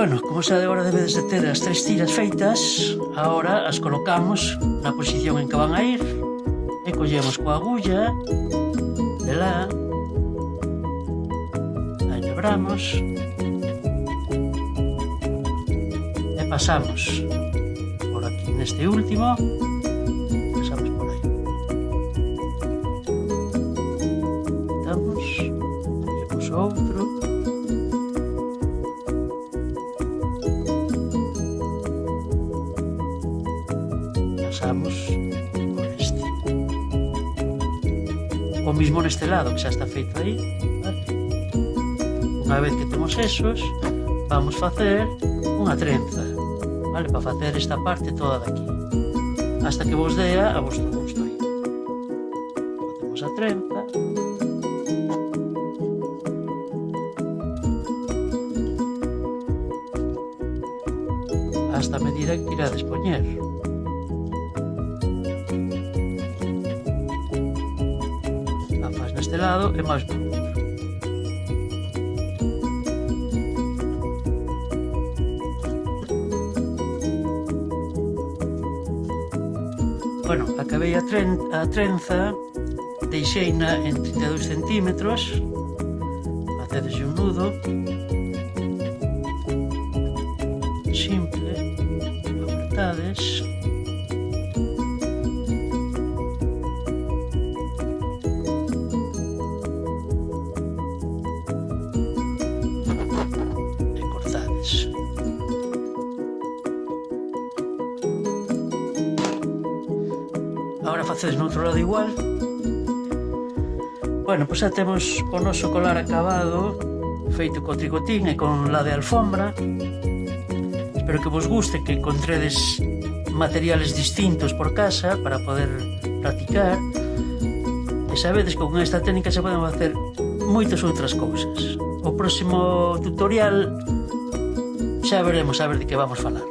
Bueno, como xa de agora debedes de ter as 3 tiras feitas, agora as colocamos na posición en que van a ir e collemos coa agulla de lá, a enhebramos e pasamos por aquí neste último, pasamos por aí, damos, collemos outro, pasamos por este. O mismo neste lado, que xa está feito aí, vale? Unha vez que temos esos, vamos facer unha trenza, vale? Para facer esta parte toda daqui, hasta que vos dea a vosto gusto aí. Facemos a trenza. Hasta a medida que irades poñer. Neste lado e máis por outro. Bueno, acabei a trenza, deixeina en 32 centímetros, facedes un nudo simple, apretades. Agora facedes no outro lado igual. Bueno, pois xa temos o noso colar acabado, feito co tricotín e con la de alfombra. Espero que vos guste, que encontredes materiales distintos por casa para poder practicar. E sabedes que con esta técnica se poden facer moitas outras cousas. O próximo tutorial xa veremos a ver de que vamos falar.